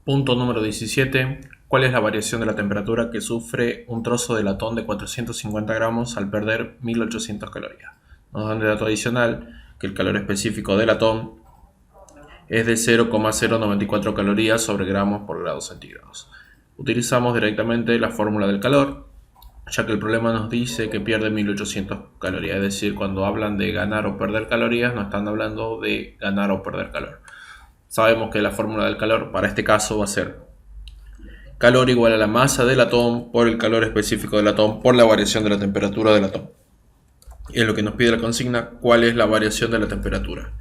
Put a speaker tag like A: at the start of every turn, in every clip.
A: Punto número 17. ¿Cuál es la variación de la temperatura que sufre un trozo de latón de 450 gramos al perder 1800 calorías? Nos dan de dato adicional que el calor específico del latón es de 0,094 calorías sobre gramos por grado centígrados. Utilizamos directamente la fórmula del calor, ya que el problema nos dice que pierde 1800 calorías. Es decir, cuando hablan de ganar o perder calorías, no están hablando de ganar o perder calor. Sabemos que la fórmula del calor para este caso va a ser calor igual a la masa del atón por el calor específico del atón por la variación de la temperatura del atón. Y es lo que nos pide la consigna, cuál es la variación de la temperatura.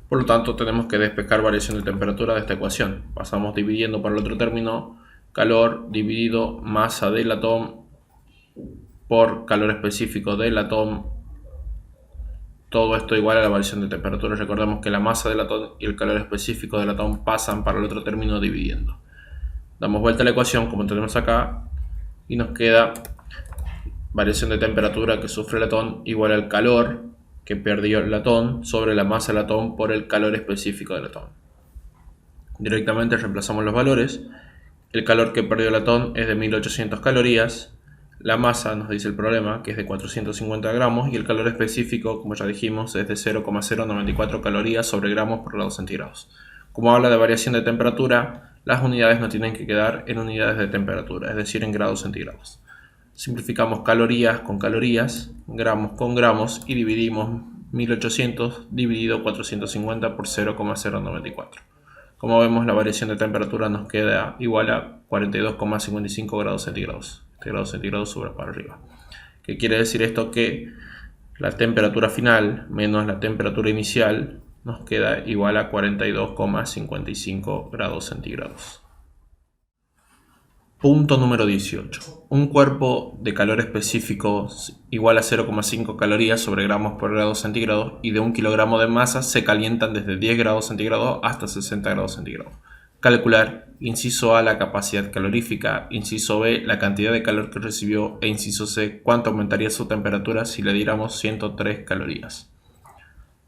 A: Por lo tanto, tenemos que despejar variación de temperatura de esta ecuación. Pasamos dividiendo por el otro término calor dividido masa del atón por calor específico del atón. Todo esto igual a la variación de temperatura. Recordemos que la masa del atón y el calor específico del atón pasan para el otro término dividiendo. Damos vuelta a la ecuación como tenemos acá y nos queda variación de temperatura que sufre el atón igual al calor que perdió el atón sobre la masa del atón por el calor específico del atón. Directamente reemplazamos los valores. El calor que perdió el atón es de 1800 calorías. La masa, nos dice el problema, que es de 450 gramos. Y el calor específico, como ya dijimos, es de 0,094 calorías sobre gramos por grado centígrados. Como habla de variación de temperatura, las unidades no tienen que quedar en unidades de temperatura, es decir, en grados centígrados. Simplificamos calorías con calorías, gramos con gramos y dividimos 1800 dividido 450 por 0,094. Como vemos, la variación de temperatura nos queda igual a 42,55 grados centígrados. Este grado centígrado sube para arriba. ¿Qué quiere decir esto? Que la temperatura final menos la temperatura inicial nos queda igual a 42,55 grados centígrados. Punto número 18. Un cuerpo de calor específico igual a 0,5 calorías sobre gramos por grado centígrado y de 1 kilogramo de masa se calientan desde 10 grados centígrados hasta 60 grados centígrados. Calcular, inciso A, la capacidad calorífica, inciso B, la cantidad de calor que recibió e inciso C, cuánto aumentaría su temperatura si le diéramos 103 calorías.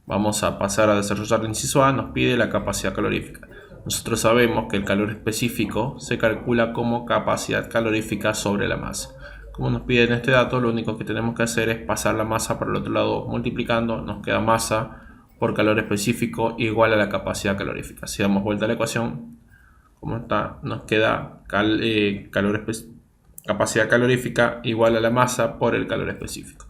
A: Vamos a pasar a desarrollar el inciso A, nos pide la capacidad calorífica. Nosotros sabemos que el calor específico se calcula como capacidad calorífica sobre la masa. Como nos piden este dato, lo único que tenemos que hacer es pasar la masa por el otro lado multiplicando, nos queda masa por calor específico igual a la capacidad calorífica. Si damos vuelta a la ecuación, como está, nos queda capacidad calorífica igual a la masa por el calor específico.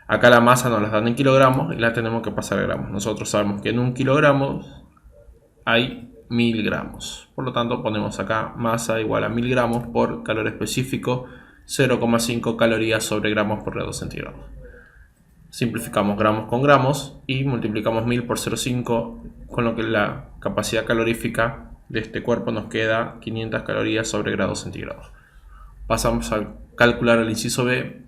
A: Acá la masa nos la dan en kilogramos y la tenemos que pasar a gramos. Nosotros sabemos que en 1 kilogramo hay 1000 gramos. Por lo tanto, ponemos acá masa igual a 1000 gramos por calor específico, 0,5 calorías sobre gramos por grado centígrado. Simplificamos gramos con gramos y multiplicamos 1000 por 0,5, con lo que la capacidad calorífica de este cuerpo nos queda 500 calorías sobre grado centígrado. Pasamos a calcular el inciso B,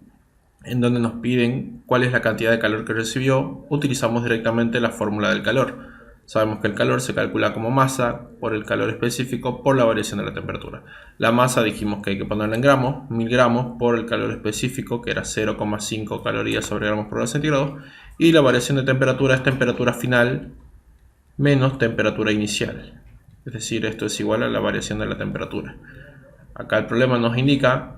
A: en donde nos piden cuál es la cantidad de calor que recibió. Utilizamos directamente la fórmula del calor. Sabemos que el calor se calcula como masa por el calor específico por la variación de la temperatura. La masa dijimos que hay que ponerla en gramos, 1000 gramos por el calor específico, que era 0,5 calorías sobre gramos por grado centígrado. Y la variación de temperatura es temperatura final menos temperatura inicial. Es decir, esto es igual a la variación de la temperatura. Acá el problema nos indica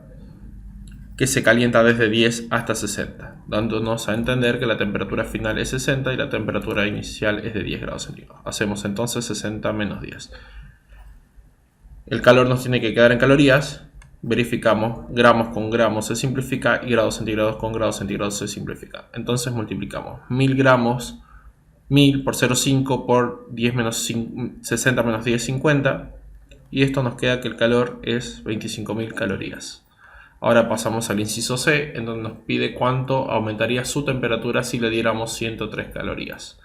A: que se calienta desde 10 hasta 60, dándonos a entender que la temperatura final es 60 y la temperatura inicial es de 10 grados centígrados. Hacemos entonces 60 menos 10. El calor nos tiene que quedar en calorías. Verificamos, gramos con gramos se simplifica y grados centígrados con grados centígrados se simplifica. Entonces multiplicamos 1000 gramos, 1000 por 0,5 por 10 menos 60 menos 10, 50. Y esto nos queda que el calor es 25.000 calorías. Ahora pasamos al inciso C, en donde nos pide cuánto aumentaría su temperatura si le diéramos 103 calorías.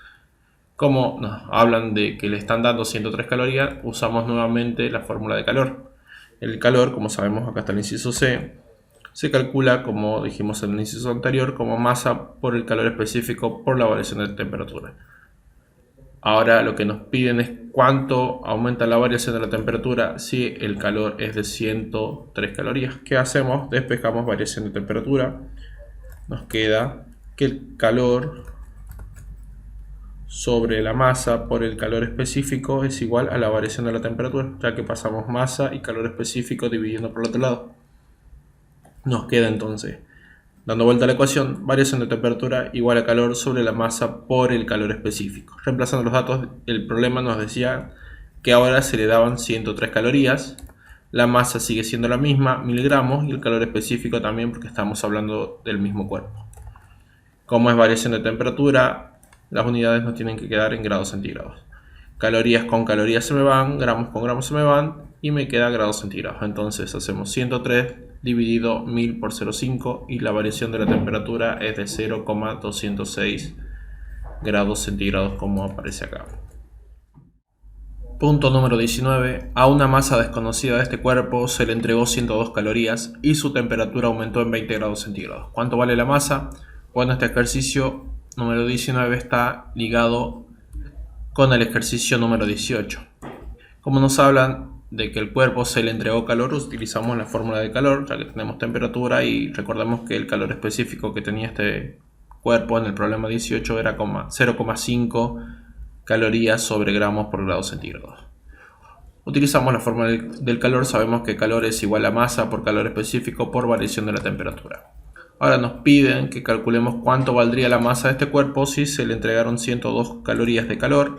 A: Como nos hablan de que le están dando 103 calorías, usamos nuevamente la fórmula de calor. El calor, como sabemos, acá está el inciso C, se calcula, como dijimos en el inciso anterior, como masa por el calor específico por la variación de temperatura. Ahora lo que nos piden es cuánto aumenta la variación de la temperatura si el calor es de 103 calorías. ¿Qué hacemos? Despejamos variación de temperatura. Nos queda que el calor sobre la masa por el calor específico es igual a la variación de la temperatura, ya que pasamos masa y calor específico dividiendo por el otro lado. Nos queda entonces, dando vuelta a la ecuación, variación de temperatura igual a calor sobre la masa por el calor específico. Reemplazando los datos, el problema nos decía que ahora se le daban 103 calorías, la masa sigue siendo la misma, 1000 gramos, y el calor específico también, porque estamos hablando del mismo cuerpo. Como es variación de temperatura, las unidades nos tienen que quedar en grados centígrados. Calorías con calorías se me van, gramos con gramos se me van, y me queda grados centígrados. Entonces hacemos 103 dividido 1000 por 0,5 y la variación de la temperatura es de 0,206 grados centígrados, como aparece acá. Punto número 19. A una masa desconocida de este cuerpo se le entregó 102 calorías y su temperatura aumentó en 20 grados centígrados. ¿Cuánto vale la masa? Bueno, este ejercicio número 19 está ligado con el ejercicio número 18. Como nos hablan de que el cuerpo se le entregó calor, utilizamos la fórmula de calor, ya que tenemos temperatura, y recordemos que el calor específico que tenía este cuerpo en el problema 18 era 0,5 calorías sobre gramos por grado centígrados. Utilizamos la fórmula del calor, sabemos que calor es igual a masa por calor específico por variación de la temperatura. Ahora nos piden que calculemos cuánto valdría la masa de este cuerpo si se le entregaron 102 calorías de calor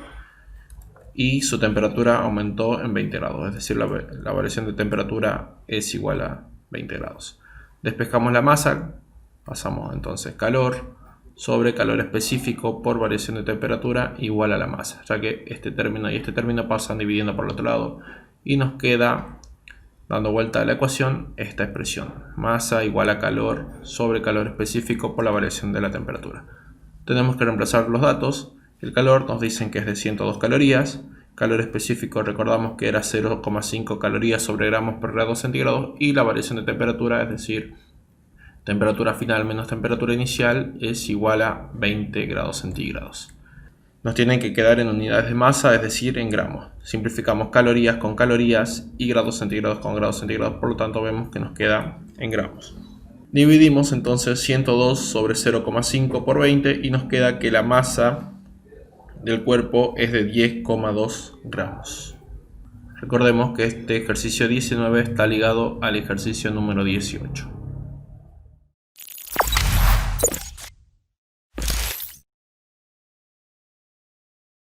A: y su temperatura aumentó en 20 grados, es decir, la variación de temperatura es igual a 20 grados. Despejamos la masa, pasamos entonces calor sobre calor específico por variación de temperatura igual a la masa, ya que este término y este término pasan dividiendo por el otro lado y nos queda, dando vuelta a la ecuación, esta expresión: masa igual a calor sobre calor específico por la variación de la temperatura. Tenemos que reemplazar los datos. El calor nos dicen que es de 102 calorías, calor específico recordamos que era 0,5 calorías sobre gramos por grado centígrado, y la variación de temperatura, es decir, temperatura final menos temperatura inicial, es igual a 20 grados centígrados. Nos tienen que quedar en unidades de masa, es decir, en gramos. Simplificamos calorías con calorías y grados centígrados con grados centígrados, por lo tanto vemos que nos queda en gramos. Dividimos entonces 102 sobre 0,5 por 20 y nos queda que la masa del cuerpo es de 10,2 gramos. Recordemos que este ejercicio 19 está ligado al ejercicio número 18.